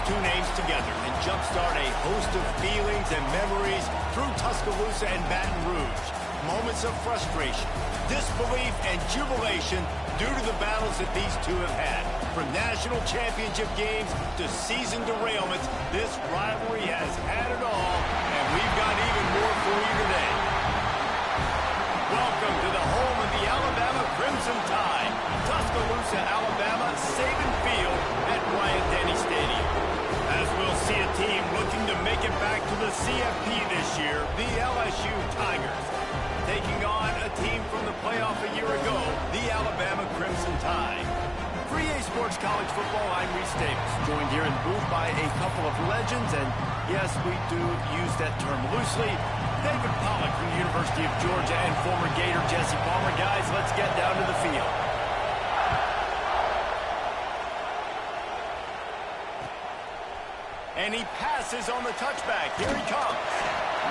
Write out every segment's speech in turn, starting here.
two names together and jumpstart a host of feelings and memories through Tuscaloosa and Baton Rouge. Moments of frustration, disbelief, and jubilation due to the battles that these two have had. From national championship games to season derailments, this rivalry has had it all, and we've got even more for you today. Welcome to the home of the Alabama Crimson Tide, Tuscaloosa, Alabama, Saban Field at Bryant-Denny Stadium. As we'll see a team looking to make it back to the CFP this year, the LSU Tigers, taking on a team from the playoff a year ago, the Alabama Crimson Tide. For EA Sports College Football, I'm Reese Davis, joined here in the booth by a couple of legends, and yes, we do use that term loosely. David Pollack from the University of Georgia and former Gator Jesse Palmer. Guys, let's get down to the field. And he passes on the touchback. Here he comes.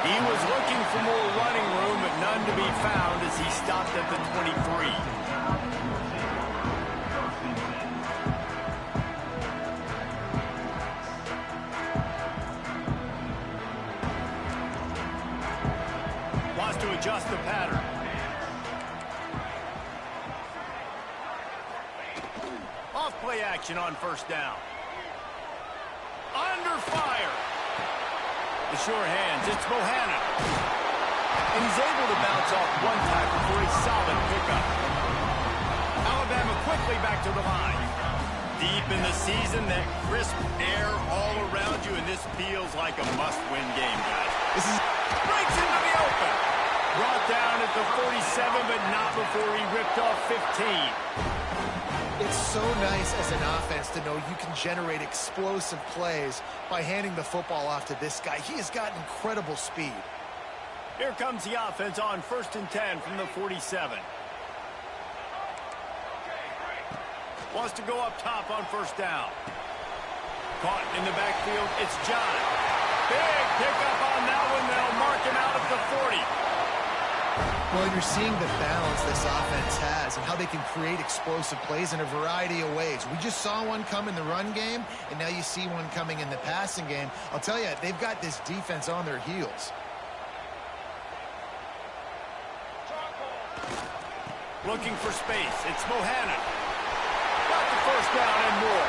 He was looking for more running room, but none to be found as he stopped at the 23. Wants to adjust the pattern. Off play action on first down. Under fire. The sure hands, it's Bohanna. And he's able to bounce off one tackle for a solid pickup. Alabama quickly back to the line. Deep in the season, that crisp air all around you, and this feels like a must-win game, guys. This is breaks into the open. Brought down at the 47, but not before he ripped off 15. It's so nice as an offense to know you can generate explosive plays by handing the football off to this guy. He has got incredible speed. Here comes the offense on 1st and 10 from the 47. Wants to go up top on first down. Caught in the backfield, it's John. Big pickup on that one. They'll mark him out at the 40. Well, you're seeing the balance this offense has and how they can create explosive plays in a variety of ways. We just saw one come in the run game, and now you see one coming in the passing game. I'll tell you, they've got this defense on their heels. Looking for space. It's Bohanna. Got the first down and more.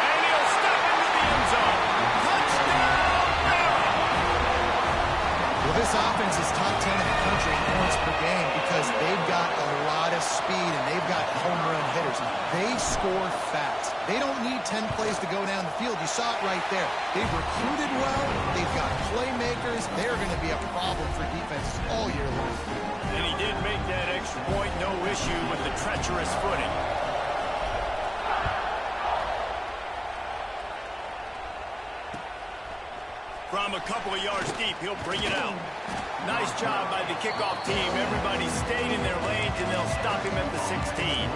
And he'll step into the end zone. Touchdown! This offense is top 10 in the country in points per game because they've got a lot of speed and they've got home run hitters. They score fast. They don't need 10 plays to go down the field. You saw it right there. They've recruited well. They've got playmakers. They're going to be a problem for defenses all year long. And he did make that extra point. No issue with the treacherous footing. From a couple of yards deep, he'll bring it out. Nice job by the kickoff team. Everybody stayed in their lanes, and they'll stop him at the 16.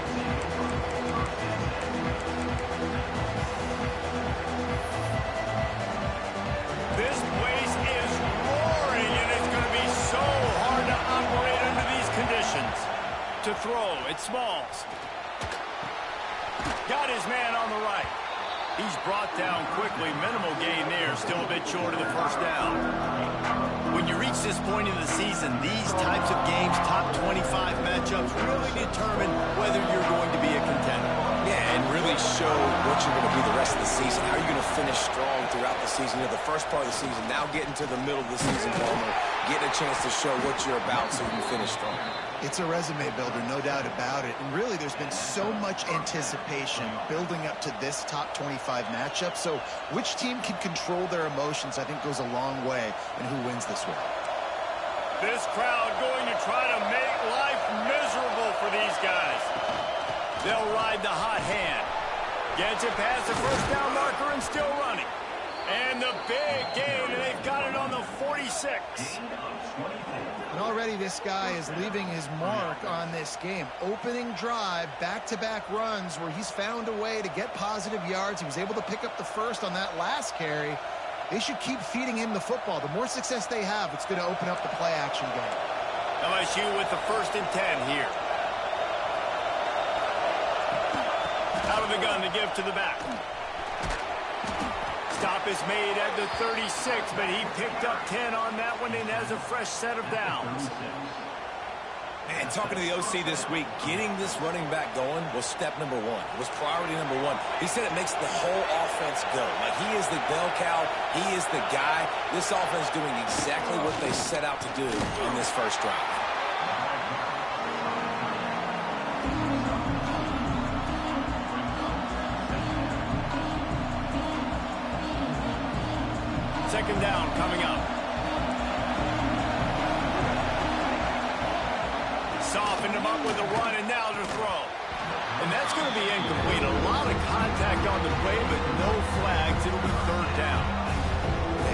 This place is roaring, and it's going to be so hard to operate under these conditions. To throw, it's Smalls. Got his man on the right. He's brought down quickly. Minimal gain there. Still a bit short of the first down. When you reach this point in the season, these types of games, top 25 matchups, really determine whether you're going to be a contender. Yeah, and really show what you're going to be the rest of the season. How are you going to finish strong throughout the season? You know, the first part of the season, now getting to the middle of the season, Palmer, getting a chance to show what you're about so you can finish strong. It's a resume builder, no doubt about it. And really, there's been so much anticipation building up to this top 25 matchup. So which team can control their emotions, I think, goes a long way in who wins this one. This crowd going to try to make life miserable for these guys. They'll ride the hot hand. Gets it past the first down marker and still running. And the big gain, and they've got it on the 46. And already this guy is leaving his mark on this game. Opening drive, back-to-back runs where he's found a way to get positive yards. He was able to pick up the first on that last carry. They should keep feeding him the football. The more success they have, it's going to open up the play-action game. LSU with the 1st and 10 here. Out of the gun to give to the back. Stop is made at the 36, but he picked up 10 on that one and has a fresh set of downs. Man, talking to the OC this week, getting this running back going was step number one. It was priority number one. He said it makes the whole offense go. Like, he is the bell cow. He is the guy. This offense doing exactly what they set out to do on this first drive. Second down coming up. Softened him up with a run, and now to throw. And that's going to be incomplete. A lot of contact on the play, but no flags. It'll be third down.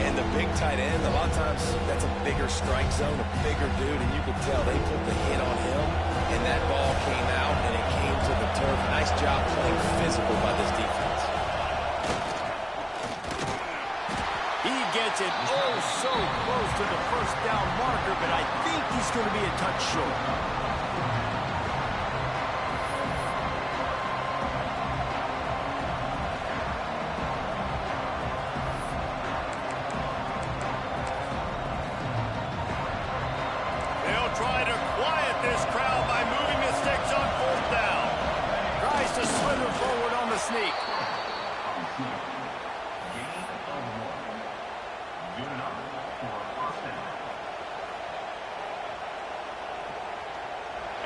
And the big tight end, a lot of times that's a bigger strike zone, a bigger dude, and you can tell they put the hit on him, and that ball came out, and it came to the turf. Nice job playing physical by this defense. He gets it oh so close to the first down marker, but I think he's going to be a touch short. They'll try to quiet this crowd by moving the sticks on fourth down. Tries to slither forward on the sneak.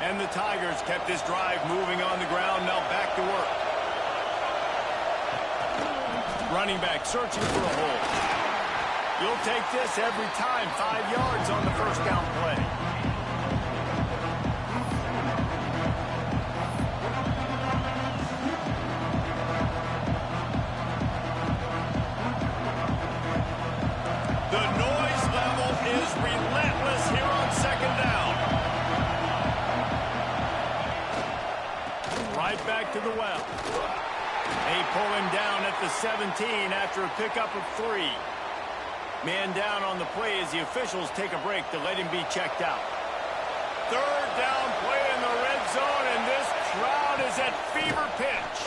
And the Tigers kept this drive moving on the ground, now back to work. Running back searching for a hole. You'll take this every time. 5 yards on the first down play. The noise level is relentless here on second down. Right back to the well. They pull him down at the 17 after a pickup of 3. Man down on the play as the officials take a break to let him be checked out. Third down play in the red zone, and this crowd is at fever pitch.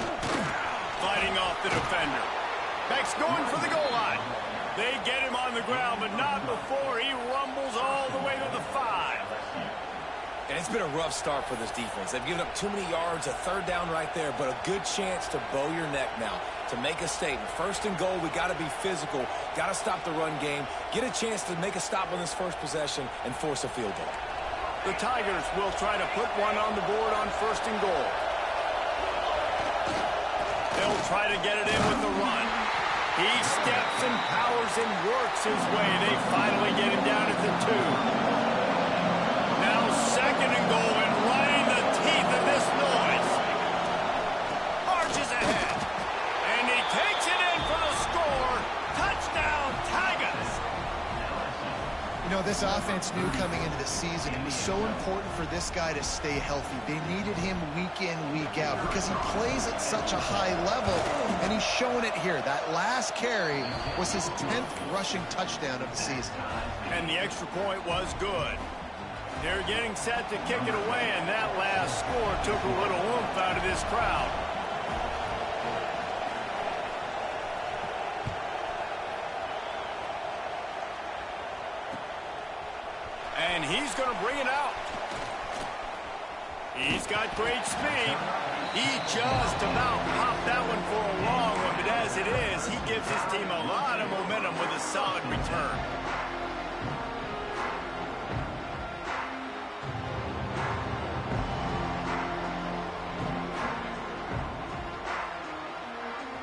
Fighting off the defender. Beck's going for the goal line. They get him on the ground, but not before he rumbles all the way to the 5. And it's been a rough start for this defense. They've given up too many yards, a third down right there, but a good chance to bow your neck now, to make a statement. First and goal, we got to be physical, got to stop the run game, get a chance to make a stop on this first possession, and force a field goal. The Tigers will try to put one on the board on first and goal. They'll try to get it in with the run. He steps and powers and works his way. They finally get him down at the 2. Now second and goal, and right in the teeth of this noise. Marches ahead. And he takes it in for the score. Touchdown, Tigers. You know, this offense knew coming into the season it was so important for this guy to stay healthy. They needed him week in, week out because he plays at such a high level, and he's showing it here. That last carry was his 10th rushing touchdown of the season. And the extra point was good. They're getting set to kick it away, and that last score took a little oomph out of this crowd. And he's going to bring it out. He's got great speed. He just about popped that one for a long one, but as it is, he gives his team a lot of momentum with a solid return.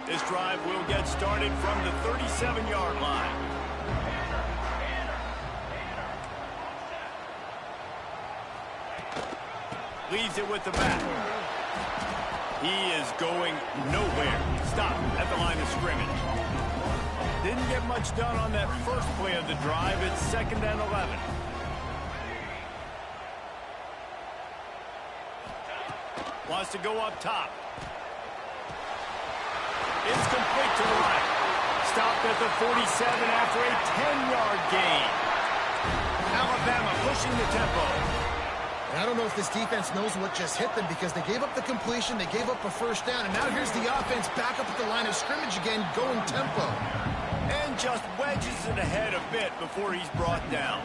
This drive will get started from the 37-yard line. Leaves it with the back. He is going nowhere. Stop at the line of scrimmage. Didn't get much done on that first play of the drive. It's second and 11. Wants to go up top. It's complete to the right. Stopped at the 47 after a 10-yard gain. Alabama pushing the tempo. And I don't know if this defense knows what just hit them because they gave up the completion, they gave up a first down, and now here's the offense back up at the line of scrimmage again, going tempo. just wedges it ahead a bit before he's brought down.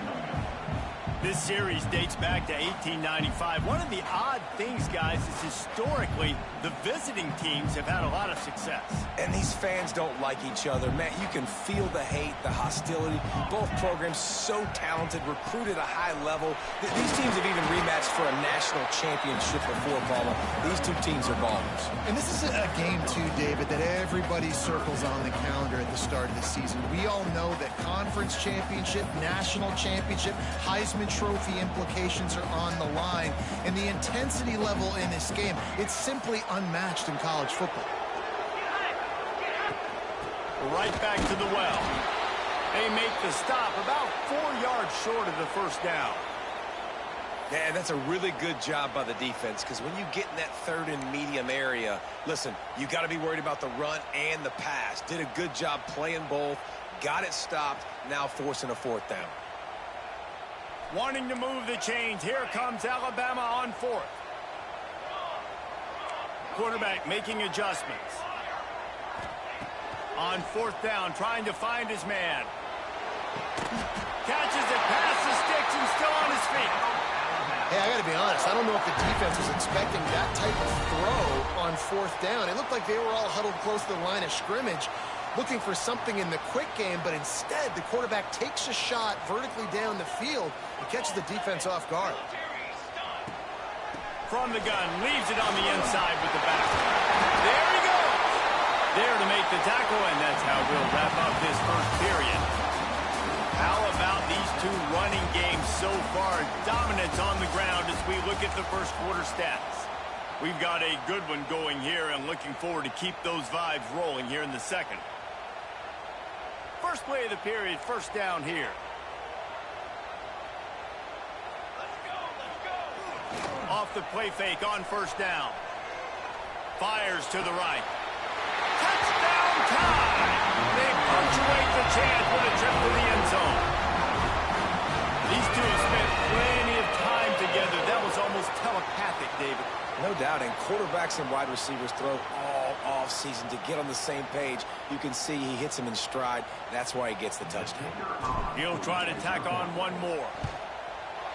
This series dates back to 1895. One of the odd things, guys, is historically the visiting teams have had a lot of success. And these fans don't like each other. Man, you can feel the hate, the hostility. Both programs so talented, recruited at a high level. These teams have even rematched for a national championship before, Paula. These two teams are ballers. And this is a game, too, David, that everybody circles on the calendar at the start of the season. We all know that conference championship, national championship, Heisman Trophy implications are on the line. And the intensity level in this game, it's simply unmatched in college football. Right back to the well. They make the stop about 4 yards short of the first down. Yeah, that's a really good job by the defense, because when you get in that third and medium area, listen, you got to be worried about the run and the pass. Did a good job playing both, got it stopped, now forcing a fourth down. Wanting to move the chains, here comes Alabama on fourth. Quarterback making adjustments. On fourth down, trying to find his man. Catches it past the sticks and still on his feet. Hey, I got to be honest, I don't know if the defense was expecting that type of throw on fourth down. It looked like they were all huddled close to the line of scrimmage, looking for something in the quick game, but instead the quarterback takes a shot vertically down the field and catches the defense off guard. From the gun, leaves it on the inside with the back. There he goes! There to make the tackle, and that's how we'll wrap up this first period. How about these two running games so far? Dominance on the ground as we look at the first quarter stats. We've got a good one going here and looking forward to keep those vibes rolling here in the second. First play of the period, first down here. Off the play fake on first down. Fires to the right. Touchdown time! They punctuate the chance with a trip to the end zone. These two have spent plenty of time together. That was almost telepathic, David. No doubt, and quarterbacks and wide receivers throw all offseason to get on the same page. You can see he hits him in stride. That's why he gets the touchdown. He'll try to tack on one more.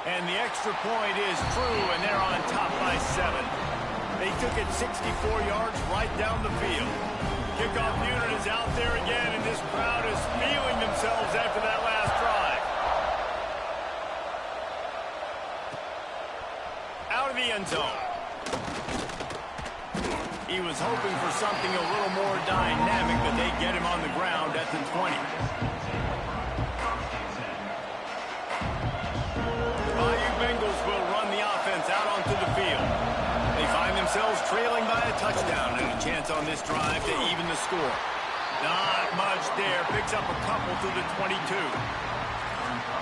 And the extra point is true, and they're on top by 7. They took it 64 yards right down the field. Kickoff unit is out there again, and this crowd is feeling themselves after that last drive. Out of the end zone. He was hoping for something a little more dynamic, but they get him on the ground at the 20. Bengals will run the offense out onto the field. They find themselves trailing by a touchdown and a chance on this drive to even the score. Not much there. Picks up a couple to the 22.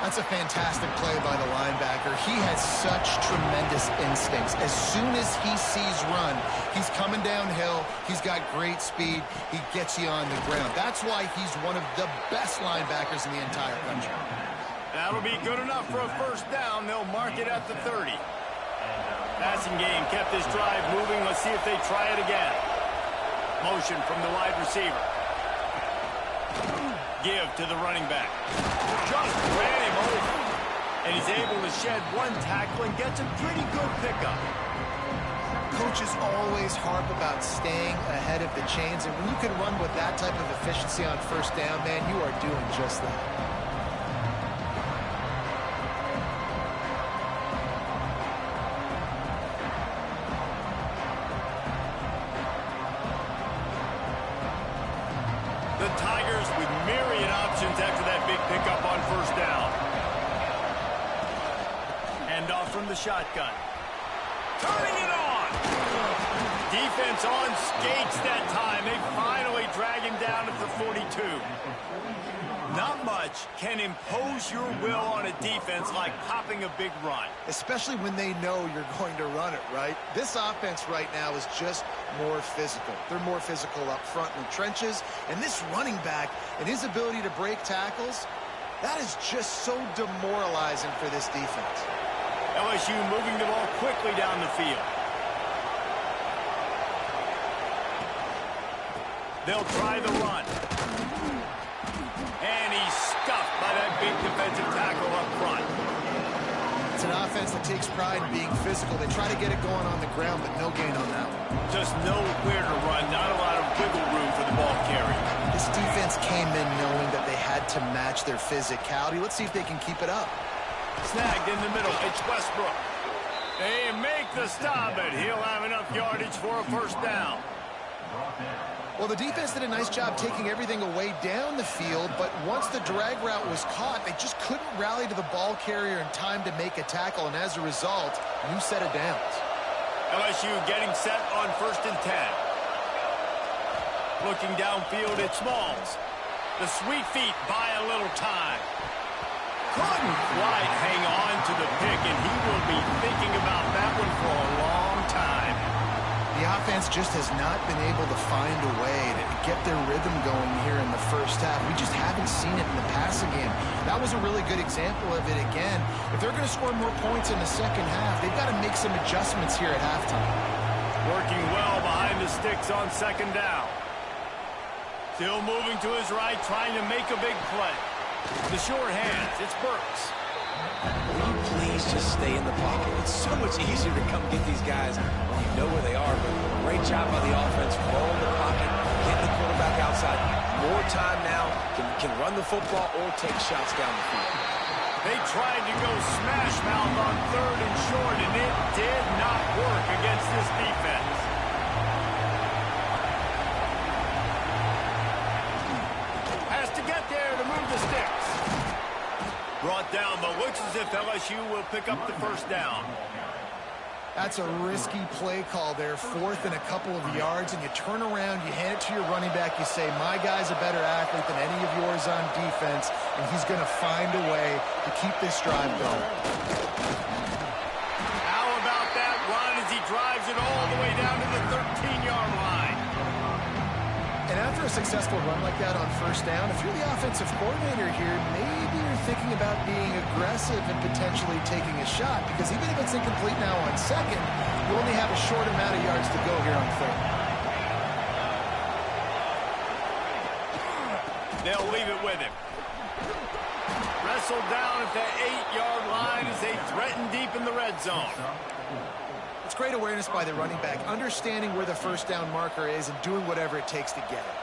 That's a fantastic play by the linebacker. He has such tremendous instincts. As soon as he sees run, he's coming downhill. He's got great speed. He gets you on the ground. That's why he's one of the best linebackers in the entire country. That'll be good enough for a first down. They'll mark it at the 30. Passing game kept this drive moving. Let's see if they try it again. Motion from the wide receiver. Give to the running back. Just ran him over. And he's able to shed one tackle and gets a pretty good pickup. Coaches always harp about staying ahead of the chains, and when you can run with that type of efficiency on first down, man, you are doing just that. The Tigers with myriad options after that big pickup on first down. Hand off from the shotgun. Turning it on! Defense on skates that time. They finally drag him down at the 42. Not much can impose your will on a defense like popping a big run. Especially when they know you're going to run it, right? This offense right now is just more physical. They're more physical up front in the trenches. And this running back and his ability to break tackles, that is just so demoralizing for this defense. LSU moving the ball quickly down the field. They'll try the run. And he's stuffed by that big defensive tackle up front. It's an offense that takes pride in being physical. They try to get it going on the ground, but no gain on that one. Just nowhere to run, not a lot of wiggle room for the ball carrier. This defense came in knowing that they had to match their physicality. Let's see if they can keep it up. Snagged in the middle. It's Westbrook. They make the stop, and he'll have enough yardage for a first down. Well, the defense did a nice job taking everything away down the field, but once the drag route was caught, they just couldn't rally to the ball carrier in time to make a tackle, and as a result, new set of downs. LSU getting set on 1st and 10. Looking downfield at Smalls. The sweet feet buy a little time. Couldn't quite hang on to the pick, and he will be thinking about that one for a long time. The offense just has not been able to find a way to get their rhythm going here in the first half. We just haven't seen it in the passing game. That was a really good example of it again. If they're going to score more points in the second half, they've got to make some adjustments here at halftime. Working well behind the sticks on 2nd down. Still moving to his right, trying to make a big play. The short hands, it's Burks. Will you please just stay in the pocket? It's so much easier to come get these guys when you know where they are, but great job by the offense. Roll in the pocket, get the quarterback outside. More time now, can run the football or take shots down the field. They tried to go smash mouth on 3rd and short, and it did not work against this defense. Has to get there to move the sticks. Brought down, but looks as if LSU will pick up the first down. That's a risky play call there, 4th and a couple of yards, and you turn around, you hand it to your running back, you say, my guy's a better athlete than any of yours on defense, and he's going to find a way to keep this drive going. How about that run as he drives it all the way down to the 13-yard line? And after a successful run like that on 1st down, if you're the offensive coordinator here, maybe you're thinking about being aggressive and potentially taking a shot, because even if it's incomplete now on 2nd, you only have a short amount of yards to go here on 3rd. They'll leave it with him. Wrestled down at the 8-yard line as they threaten deep in the red zone. It's great awareness by the running back, understanding where the first down marker is and doing whatever it takes to get it.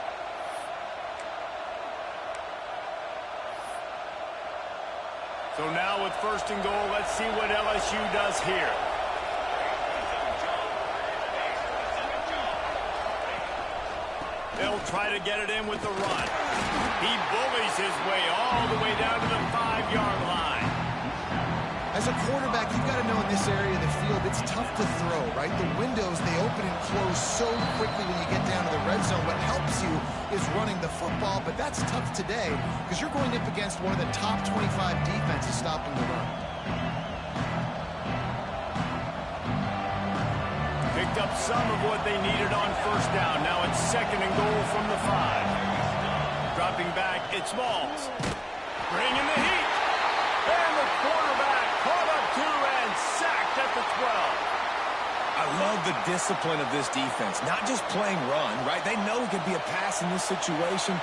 So now with 1st and goal, let's see what LSU does here. They'll try to get it in with the run. He bullies his way all the way down to the 5-yard line. As a quarterback, you've got to know in this area of the field, it's tough to throw, right? The windows, they open and close so quickly when you get down to the red zone. What helps you is running the football, but that's tough today because you're going up against one of the top 25 defenses stopping the run. Picked up some of what they needed on 1st down. Now it's 2nd and goal from the 5. Dropping back, it's Smalls. Bringing the heat. And the quarterback caught up 2 and sacked at the 12. I love the discipline of this defense. Not just playing run, right? They know it could be a pass in this situation.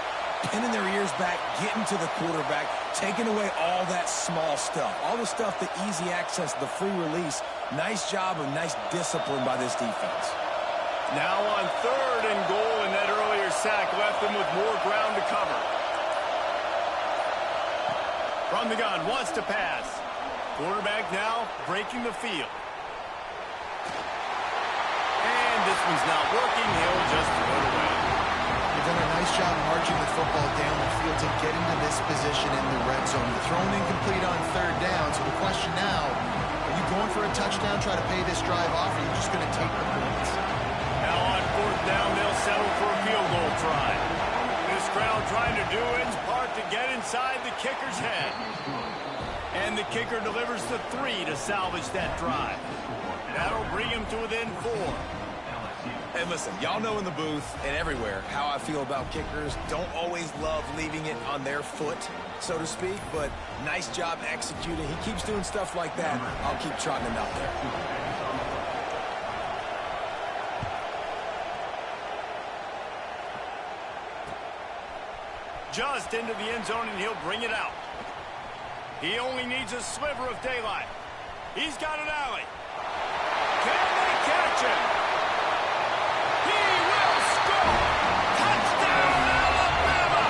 Pinning their ears back, getting to the quarterback, taking away all that small stuff. All the stuff, the easy access, the free release. Nice job and nice discipline by this defense. Now on 3rd and goal, and that earlier sack left them with more ground to cover. From the gun, wants to pass. Quarterback now breaking the field. And this one's not working. He'll just throw it away. They've done a nice job marching the football down the field to get into this position in the red zone. You're thrown incomplete on 3rd down, so the question now, are you going for a touchdown, try to pay this drive off, or are you just going to take the points? Now on 4th down, they'll settle for a field goal try. This crowd trying to do its part to get inside the kicker's head. And the kicker delivers the 3 to salvage that drive. That'll bring him to within 4. And listen, y'all know in the booth and everywhere how I feel about kickers. Don't always love leaving it on their foot, so to speak, but nice job executing. He keeps doing stuff like that. I'll keep trotting him out there. Just into the end zone, and he'll bring it out. He only needs a sliver of daylight. He's got an alley. Can they catch him? He will score! Touchdown, Alabama!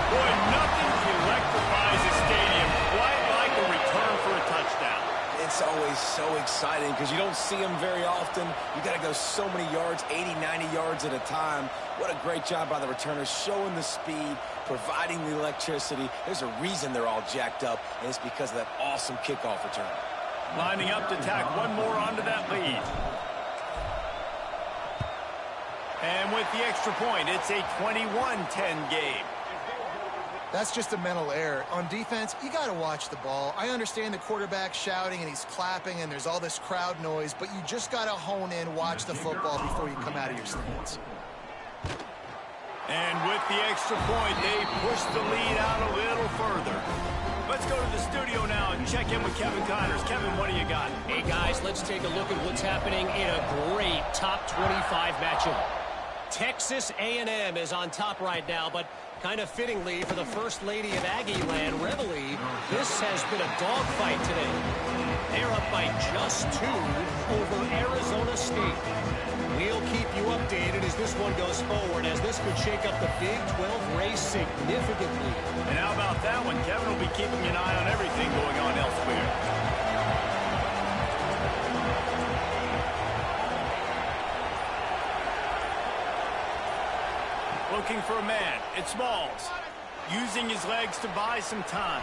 Boy, nothing electrifies a stadium quite like a return for a touchdown. It's always so exciting because you don't see them very often. You got to go so many yards, 80, 90 yards at a time. What a great job by the returners, showing the speed, providing the electricity. There's a reason they're all jacked up, and it's because of that awesome kickoff return. Lining up to tack one more onto that lead. And with the extra point, it's a 21-10 game. That's just a mental error. On defense, you got to watch the ball. I understand the quarterback shouting and he's clapping and there's all this crowd noise, but you just got to hone in, watch the football before you come out of your stance. And with the extra point, they push the lead out a little further. Let's go to the studio now and check in with Kevin Connors. Kevin, what do you got? Hey, guys, let's take a look at what's happening in a great top 25 matchup. Texas A&M is on top right now, but kind of fittingly for the First Lady of Aggie Land, Reveille, this has been a dogfight today. They're up by just 2 over Arizona State. We'll keep you updated as this one goes forward, as this could shake up the Big 12 race significantly. And how about that one? Kevin will be keeping an eye on everything going on elsewhere. Looking for a man. It's Smalls. Using his legs to buy some time.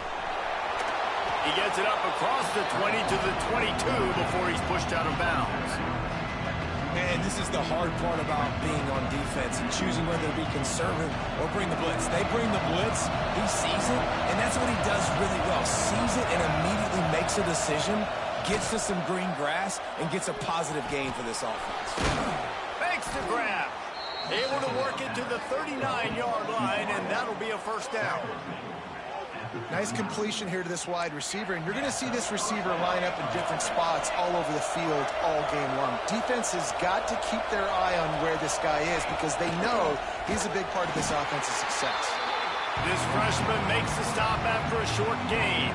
He gets it up across the 20 to the 22 before he's pushed out of bounds. And this is the hard part about being on defense and choosing whether to be conservative or bring the blitz. They bring the blitz, he sees it, and that's what he does really well. Sees it and immediately makes a decision, gets to some green grass, and gets a positive gain for this offense. Makes the grab. Able to work it to the 39-yard line, and that'll be a first down. Nice completion here to this wide receiver, and you're going to see this receiver line up in different spots all over the field all game long. Defense has got to keep their eye on where this guy is because they know he's a big part of this offense's success. This freshman makes the stop after a short gain.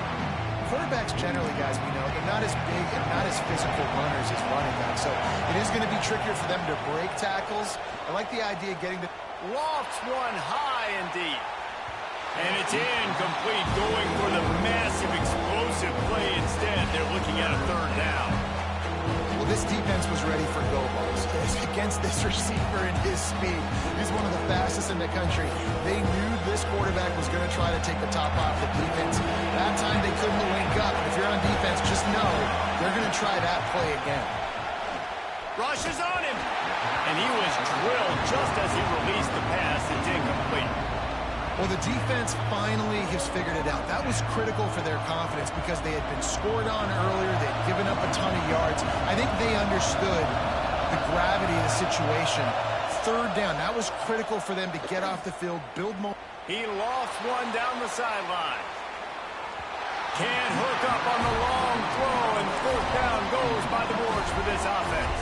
Quarterbacks generally, guys, we know, they're not as big and not as physical runners as running backs, so it is going to be trickier for them to break tackles. I like the idea of getting the... Lofts one high and deep. And it's incomplete, going for the massive explosive play instead. They're looking at a third down. Well, this defense was ready for go balls. Against this receiver and his speed, he's one of the fastest in the country. They knew this quarterback was going to try to take the top off the defense. That time they couldn't link up. If you're on defense, just know they're going to try that play again. Rushes on him. And he was drilled just as he released the pass. It's incomplete. Well, the defense finally has figured it out. That was critical for their confidence because they had been scored on earlier. They'd given up a ton of yards. I think they understood the gravity of the situation. Third down, that was critical for them to get off the field, build more. He lofts one down the sideline. Can't hook up on the long throw, and fourth down goes by the boards for this offense.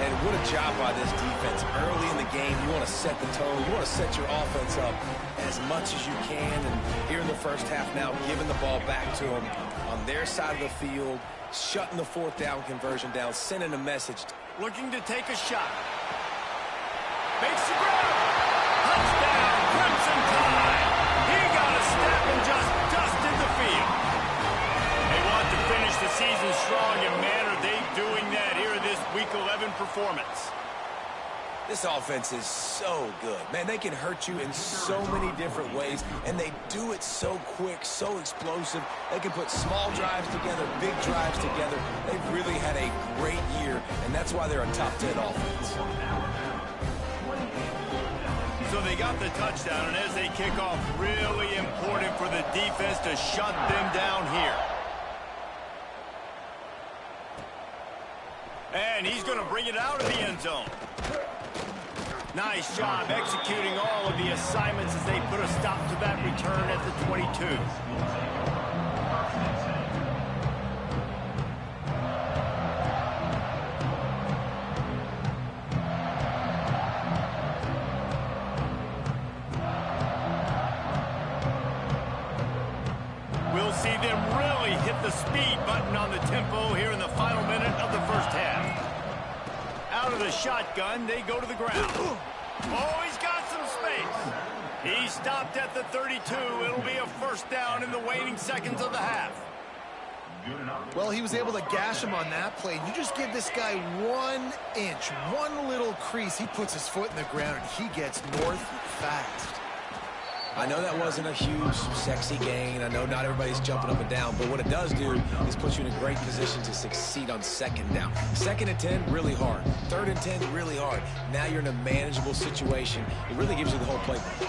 And what a job by this defense. Early in the game, you want to set the tone. You want to set your offense up as much as you can. And here in the first half now, giving the ball back to them on their side of the field, shutting the fourth down conversion down, sending a message. Looking to take a shot. Makes the grab. Touchdown, Crimson Tide. He got a step and just dusted the field. They want to finish the season strong, and man, are they doing that here in this Week 11 performance. This offense is so good. Man, they can hurt you in so many different ways, and they do it so quick, so explosive. They can put small drives together, big drives together. They've really had a great year, and that's why they're a top 10 offense. So they got the touchdown, and as they kick off, really important for the defense to shut them down here. And he's going to bring it out of the end zone. Nice job executing all of the assignments as they put a stop to that return at the 22. see them really hit the speed button on the tempo here in the final minute of the first half. Out of the shotgun, they go to the ground. Oh, he's got some space. He stopped at the 32. It'll be a first down in the waning seconds of the half. Well, he was able to gash him on that play. You just give this guy 1 inch, one little crease. He puts his foot in the ground, and he gets north fast. I know that wasn't a huge, sexy gain. I know not everybody's jumping up and down, but what it does do is put you in a great position to succeed on second down. 2nd and 10, really hard. 3rd and 10, really hard. Now you're in a manageable situation. It really gives you the whole playbook.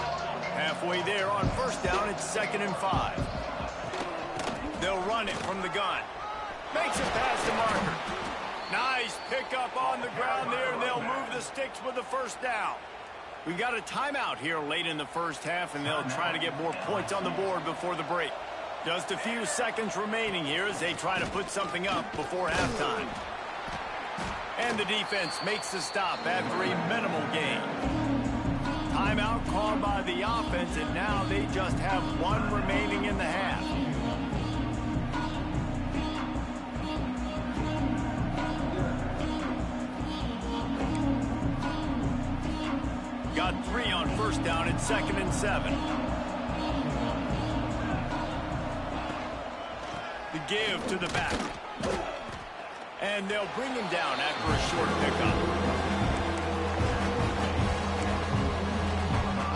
Halfway there on first down, it's 2nd and 5. They'll run it from the gun. Makes it past the marker. Nice pickup on the ground there, and they'll move the sticks with the first down. We've got a timeout here late in the first half, and they'll try to get more points on the board before the break. Just a few seconds remaining here as they try to put something up before halftime. And the defense makes the stop after a minimal gain. Timeout called by the offense, and now they just have one remaining in the half. Got 3 on first down at 2nd and 7. The give to the back. And they'll bring him down after a short pickup.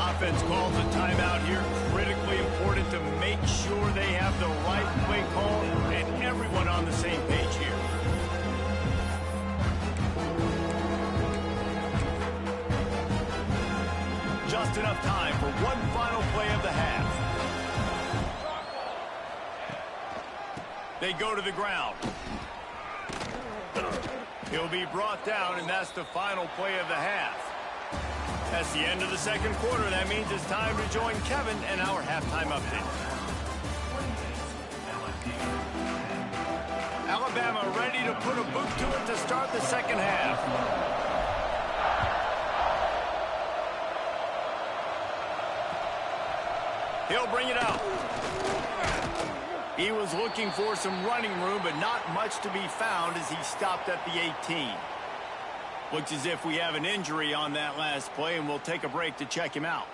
Offense calls a timeout here. Critically important to make sure they have the right play call and everyone on the same page here. Just enough time for one final play of the half. They go to the ground. He'll be brought down, and that's the final play of the half. That's the end of the second quarter. That means it's time to join Kevin and our halftime update. Alabama ready to put a boot to it to start the second half. He'll bring it out. He was looking for some running room, but not much to be found as he stopped at the 18. Looks as if we have an injury on that last play, and we'll take a break to check him out.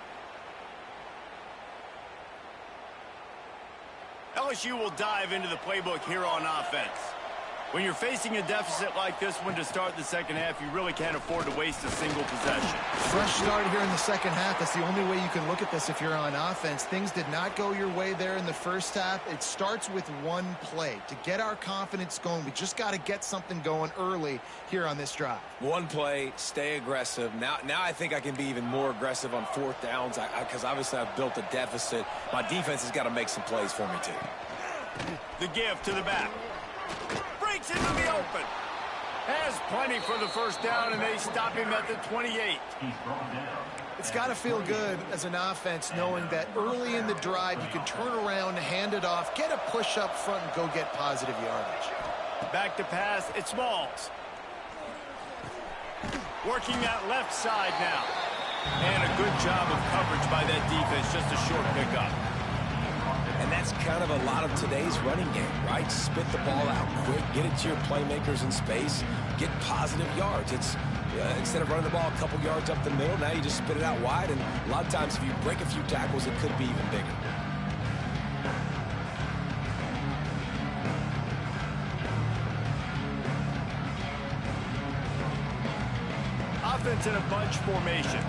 LSU will dive into the playbook here on offense. When you're facing a deficit like this one to start the second half, you really can't afford to waste a single possession. Fresh start here in the second half. That's the only way you can look at this if you're on offense. Things did not go your way there in the first half. It starts with one play. To get our confidence going, we just got to get something going early here on this drive. One play, stay aggressive. Now I think I can be even more aggressive on 4th downs because obviously I've built a deficit. My defense has got to make some plays for me too. The give to the back. Breaks into the open. Has plenty for the first down, and they stop him at the 28. It's got to feel good as an offense knowing that early in the drive you can turn around, hand it off, get a push up front, and go get positive yardage. Back to pass, it's Smalls. Working that left side now. And a good job of coverage by that defense, just a short pickup. And that's kind of a lot of today's running game, right? Spit the ball out quick, get it to your playmakers in space, get positive yards. It's instead of running the ball a couple yards up the middle, now you just spit it out wide, and a lot of times if you break a few tackles, it could be even bigger. Offense in a bunch formation.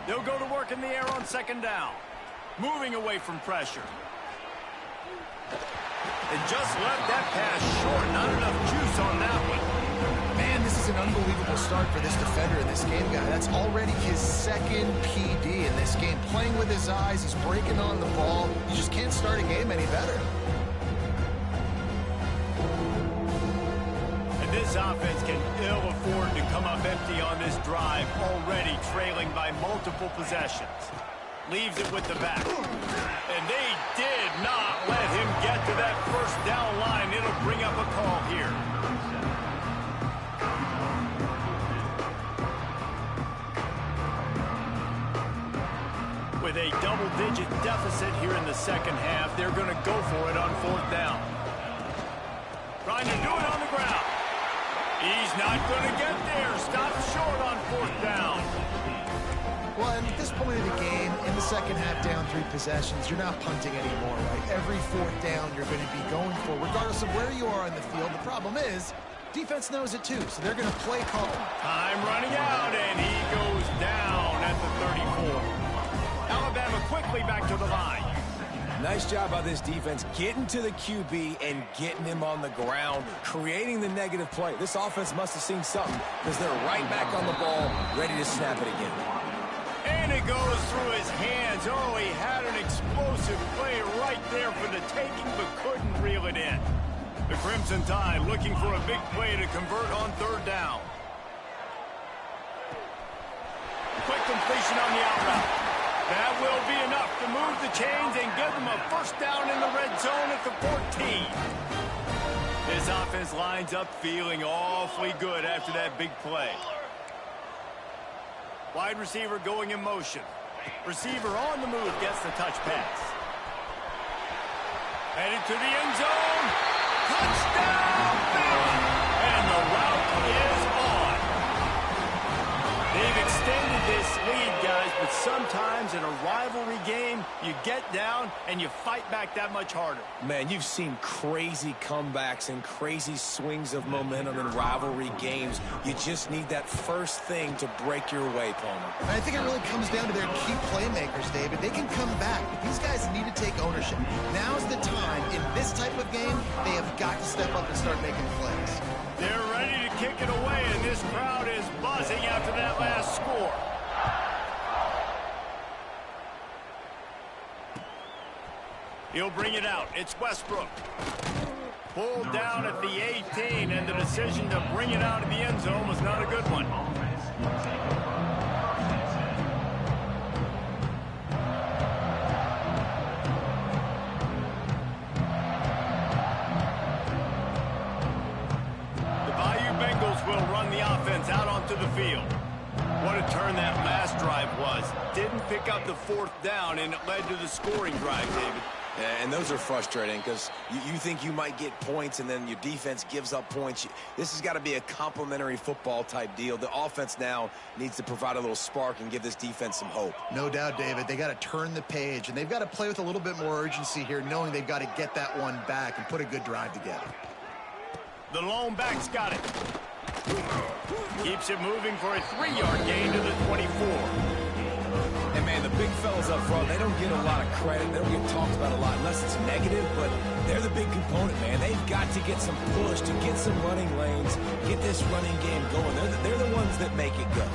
They'll go to work in the air on second down. Moving away from pressure. And just left that pass short. Not enough juice on that one. Man, this is an unbelievable start for this defender in this game, guy. That's already his 2nd PD in this game. Playing with his eyes. He's breaking on the ball. You just can't start a game any better. This offense can ill afford to come up empty on this drive, already trailing by multiple possessions. Leaves it with the back. And they did not let him get to that first down line. It'll bring up a call here. With a double-digit deficit here in the second half, they're going to go for it on fourth down. Trying to do it on the ground. He's not going to get there. Stops short on fourth down. Well, and at this point of the game, in the second half, down 3 possessions, you're not punting anymore, right? Every fourth down you're going to be going for, regardless of where you are on the field. The problem is, defense knows it too, so they're going to play call. Time running out, and he goes down at the 34. Alabama quickly back to the line. Nice job by this defense getting to the QB and getting him on the ground, creating the negative play. This offense must have seen something because they're right back on the ball, ready to snap it again. And it goes through his hands. Oh, he had an explosive play right there for the taking, but couldn't reel it in. The Crimson Tide looking for a big play to convert on third down. Quick completion on the out route. That will be enough to move the chains and give them a first down in the red zone at the 14. This offense lines up feeling awfully good after that big play. Wide receiver going in motion. Receiver on the move gets the touch pass. Headed to the end zone. Touchdown, Bama! And the route is on. They've extended this lead, guys, but sometimes in a rivalry game, you get down and you fight back that much harder. Man, you've seen crazy comebacks and crazy swings of momentum in rivalry games. You just need that first thing to break your way, Palmer. And I think it really comes down to their key playmakers, David. They can come back, but these guys need to take ownership. Now's the time. In this type of game, they have got to step up and start making plays. They're ready to kick it away, and this crowd is buzzing after that last score. He'll bring it out. It's Westbrook. Pulled down at the 18, and the decision to bring it out of the end zone was not a good one. Will run the offense out onto the field. What a turn that last drive was. Didn't pick up the fourth down, and it led to the scoring drive, David. Yeah, and those are frustrating because you think you might get points and then your defense gives up points. This has got to be a complementary football type deal. The offense now needs to provide a little spark and give this defense some hope. No doubt, David. They got to turn the page, and they've got to play with a little bit more urgency here, knowing they've got to get that one back and put a good drive together. The lone back's got it. Keeps it moving for a 3-yard gain to the 24. And, man, the big fellas up front, they don't get a lot of credit. They don't get talked about a lot unless it's negative, but they're the big component, man. They've got to get some push to get some running lanes, get this running game going. They're the ones that make it go.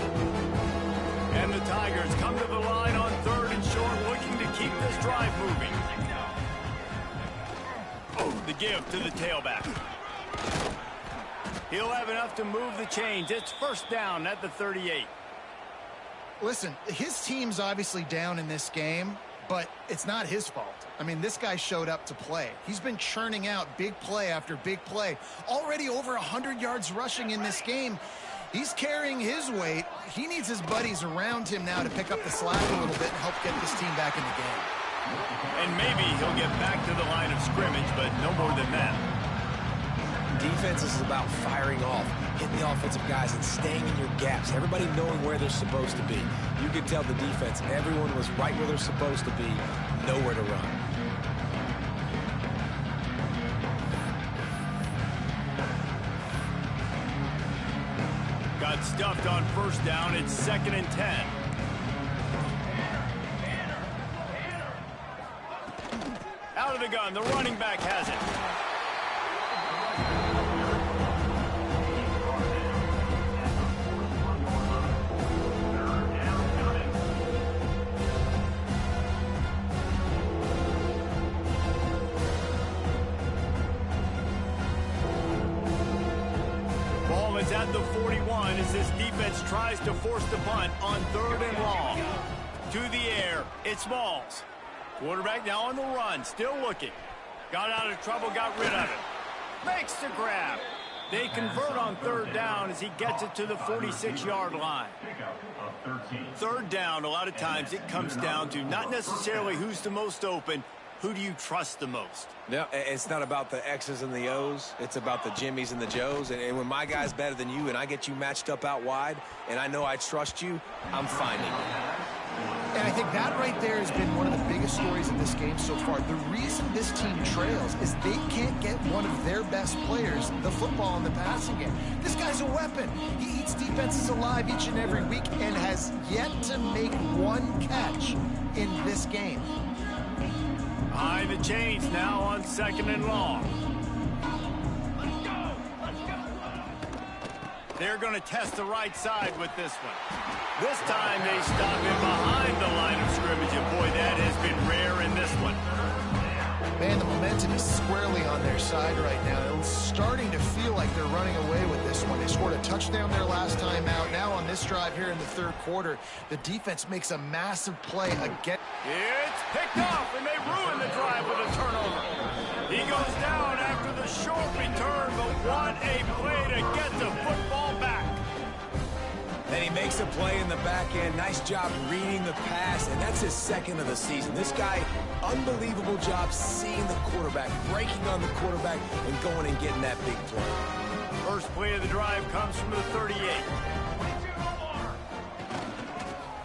And the Tigers come to the line on third and short, looking to keep this drive moving. Oh, the give to the tailback. He'll have enough to move the chains. It's first down at the 38. Listen, his team's obviously down in this game, but it's not his fault. I mean, this guy showed up to play. He's been churning out big play after big play. Already over 100 yards rushing in this game. He's carrying his weight. He needs his buddies around him now to pick up the slack a little bit and help get this team back in the game. And maybe he'll get back to the line of scrimmage, but no more than that. Defense is about firing off, hitting the offensive guys and staying in your gaps. Everybody knowing where they're supposed to be. You could tell the defense, everyone was right where they're supposed to be, nowhere to run. Got stuffed on first down. It's 2nd and 10. Out of the gun. The running back has it. At the 41 as this defense tries to force the punt on 3rd and long. To the air, it's Smalls. Quarterback now on the run, still looking. Got out of trouble, got rid of it. Makes the grab. They convert on third down as he gets it to the 46-yard line. Third down, a lot of times it comes down to not necessarily who's the most open, who do you trust the most? No, it's not about the X's and the O's. It's about the Jimmys and the Joes. And when my guy's better than you and I get you matched up out wide and I know I trust you, I'm finding you. And I think that right there has been one of the biggest stories of this game so far. The reason this team trails is they can't get one of their best players the football in the passing game. This guy's a weapon. He eats defenses alive each and every week and has yet to make one catch in this game. Behind the chains now on 2nd and long. They're going to test the right side with this one. This time they stop him behind the line of scrimmage, and boy, that has been rare in this one. Man, the momentum is squarely on their side right now. It's starting to feel like they're running away with this one. They scored a touchdown their last time out. Now on this drive here in the third quarter, the defense makes a massive play again. It's picked off, and they ruin the drive with a turnover. He goes down after the short return, but what a play to get the football back. And he makes a play in the back end. Nice job reading the pass, and that's his second of the season. This guy, unbelievable job seeing the quarterback, breaking on the quarterback, and going and getting that big play. First play of the drive comes from the 38.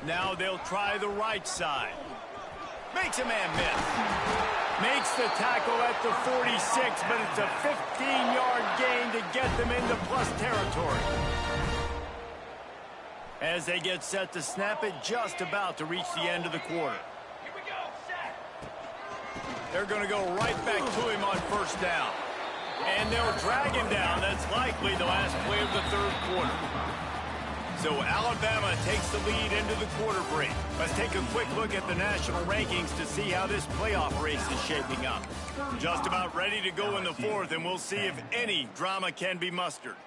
Now they'll try the right side. Makes a man miss. Makes the tackle at the 46, but it's a 15-yard gain to get them into plus territory. As they get set to snap it, just about to reach the end of the quarter. They're going to go right back to him on first down. And they'll drag him down. That's likely the last play of the third quarter. So Alabama takes the lead into the quarter break. Let's take a quick look at the national rankings to see how this playoff race is shaping up. Just about ready to go in the fourth, and we'll see if any drama can be mustered.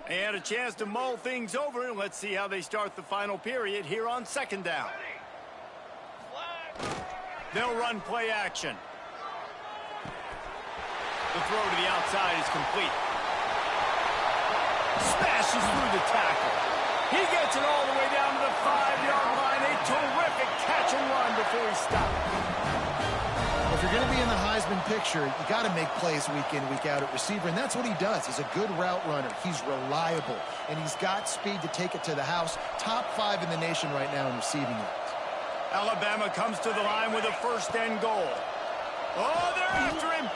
And a chance to mull things over, and let's see how they start the final period here on 2nd down. They'll run play action. The throw to the outside is complete. Smashes through the tackle. He gets it all the way down to the 5-yard line. A terrific catch and run before he stopped. If you're going to be in the Heisman picture, you got to make plays week in, week out at receiver, and that's what he does. He's a good route runner. He's reliable, and he's got speed to take it to the house. Top 5 in the nation right now in receiving yards. Alabama comes to the line with a 1st and goal. Oh, they're after him.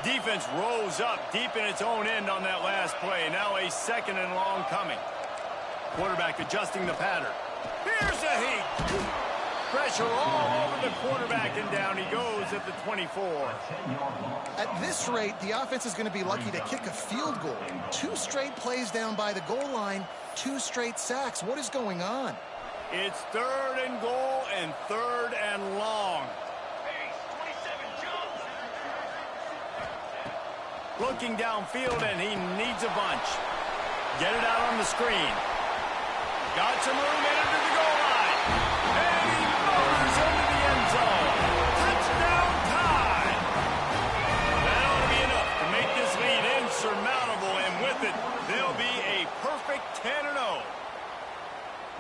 Defense rolls up deep in its own end on that last play. Now a 2nd and long coming. Quarterback adjusting the pattern. Here's a heat. Pressure all over the quarterback, and down he goes at the 24. At this rate, the offense is going to be lucky to kick a field goal. 2 straight plays down by the goal line, 2 straight sacks. What is going on? It's 3rd and goal and 3rd and long. Looking downfield, and he needs a bunch. Get it out on the screen. Got some room in under the goal line. And he motors into the end zone. Touchdown time. That ought to be enough to make this lead insurmountable, and with it, they'll be a perfect 10-0.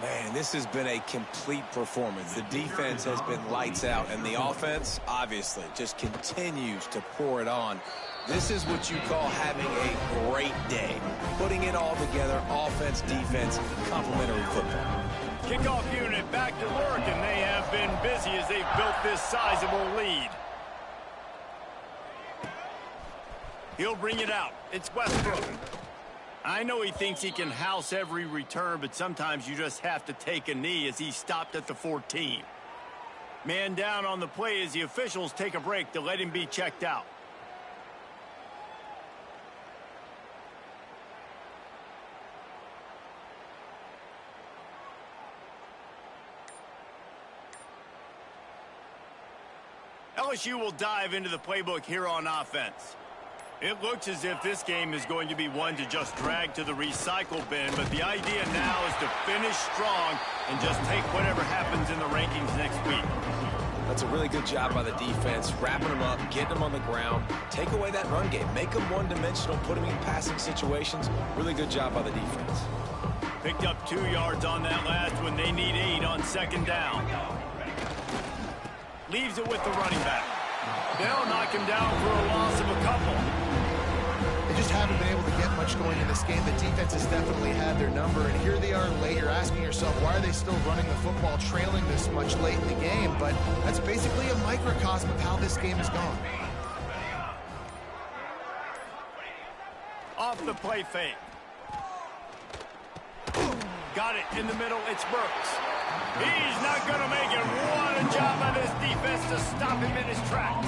Man, this has been a complete performance. The defense has been lights out, and the offense, obviously, just continues to pour it on. This is what you call having a great day. Putting it all together, offense, defense, complementary football. Kickoff unit back to work, and they have been busy as they've built this sizable lead. He'll bring it out. It's Westbrook. I know he thinks he can house every return, but sometimes you just have to take a knee as he stopped at the 14. Man down on the play as the officials take a break to let him be checked out. LSU will dive into the playbook here on offense. It looks as if this game is going to be one to just drag to the recycle bin, but the idea now is to finish strong and just take whatever happens in the rankings next week. That's a really good job by the defense, wrapping them up, getting them on the ground, take away that run game, make them one-dimensional, put them in passing situations. Really good job by the defense. Picked up 2 yards on that last when they need 8 on second down. Leaves it with the running back. They'll knock him down for a loss of a couple. They just haven't been able to get much going in this game. The defense has definitely had their number, and here they are late. You're asking yourself, why are they still running the football, trailing this much late in the game? But that's basically a microcosm of how this game has gone. Off the play fake. Got it in the middle. It's Burks. He's not going to make it. What a job by this defense to stop him in his tracks.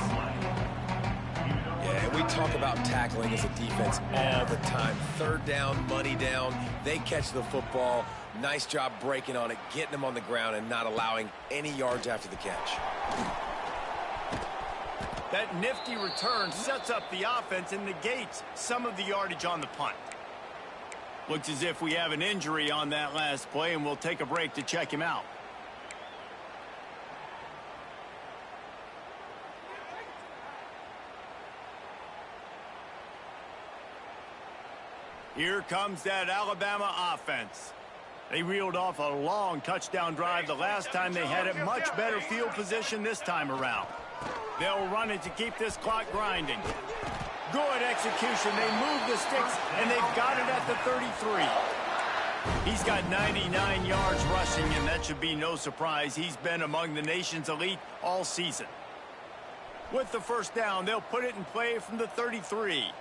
Yeah, we talk about tackling as a defense all the time. Third down, money down. They catch the football. Nice job breaking on it, getting them on the ground, and not allowing any yards after the catch. That nifty return sets up the offense and negates some of the yardage on the punt. Looks as if we have an injury on that last play, and we'll take a break to check him out. Here comes that Alabama offense. They reeled off a long touchdown drive the last time. They had a much better field position this time around. They'll run it to keep this clock grinding. Good execution. They move the sticks, and they've got it at the 33. He's got 99 yards rushing, and that should be no surprise. He's been among the nation's elite all season. With the first down, they'll put it in play from the 33.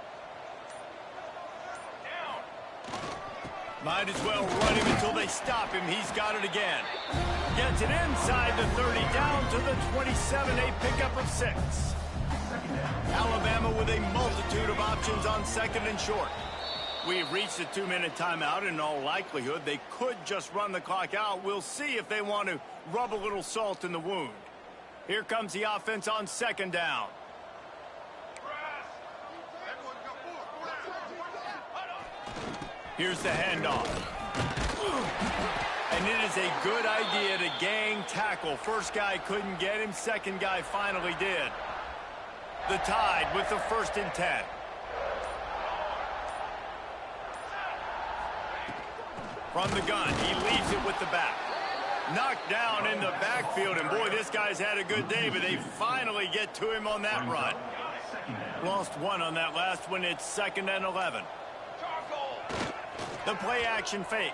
Might as well run him until they stop him. He's got it again. Gets it inside the 30, down to the 27, a pickup of 6. Alabama with a multitude of options on second and short. We've reached a 2-minute timeout. In all likelihood, they could just run the clock out. We'll see if they want to rub a little salt in the wound. Here comes the offense on second down. Here's the handoff. And it is a good idea to gang tackle. First guy couldn't get him. Second guy finally did. The Tide with the 1st and 10. From the gun, he leaves it with the back. Knocked down in the backfield, and boy, this guy's had a good day, but they finally get to him on that run. Lost 1 on that last one. It's 2nd and 11. The play action fake.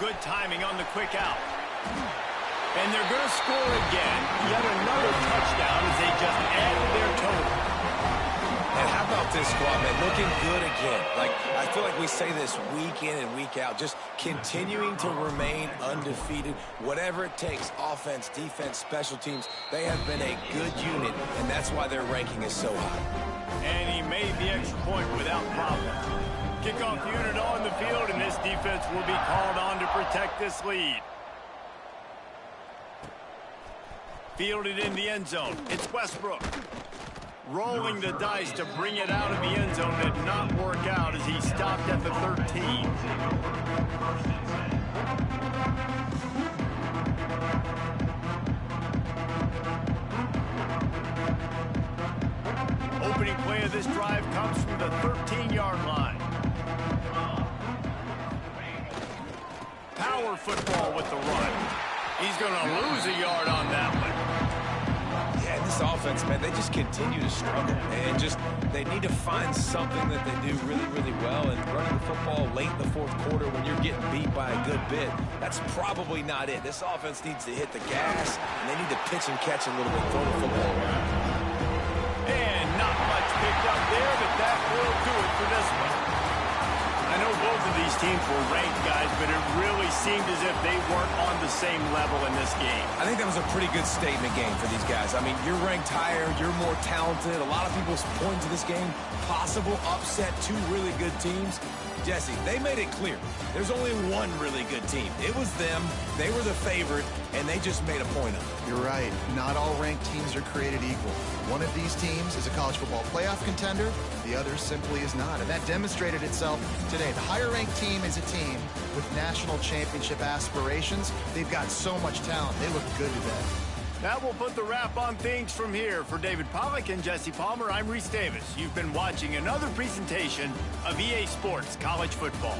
Good timing on the quick out. And they're going to score again. Yet another touchdown as they just added their total. And how about this squad, man? Looking good again. Like, I feel like we say this week in and week out. Just continuing to remain undefeated. Whatever it takes, offense, defense, special teams, they have been a good unit, and that's why their ranking is so high. And he made the extra point without problem. Kickoff unit on the field, and this defense will be called on to protect this lead. Fielded in the end zone. It's Westbrook. Rolling the dice to bring it out of the end zone. Did not work out as he stopped at the 13. Opening play of this drive comes from the 13-yard line. Power football with the run. He's going to lose a yard on that one. Yeah, this offense, man, they just continue to struggle. And they need to find something that they do really, really well. And running the football late in the 4th quarter when you're getting beat by a good bit, that's probably not it. This offense needs to hit the gas, and they need to pitch and catch a little bit, throw the football around. And not much picked up there, but that will do it for this one. I know both of these teams were ranked, guys, but it really seemed as if they weren't on the same level in this game. I think that was a pretty good statement game for these guys. I mean, you're ranked higher, you're more talented. A lot of people point to this game, possible upset, two really good teams. Jesse, they made it clear. There's only one really good team. It was them. They were the favorite, and they just made a point of it. You're right. Not all ranked teams are created equal. One of these teams is a college football playoff contender. The other simply is not. And that demonstrated itself today. The higher-ranked team is a team with national championship aspirations. They've got so much talent. They look good today. That will put the wrap on things from here. For David Pollack and Jesse Palmer, I'm Reese Davis. You've been watching another presentation of EA Sports College Football.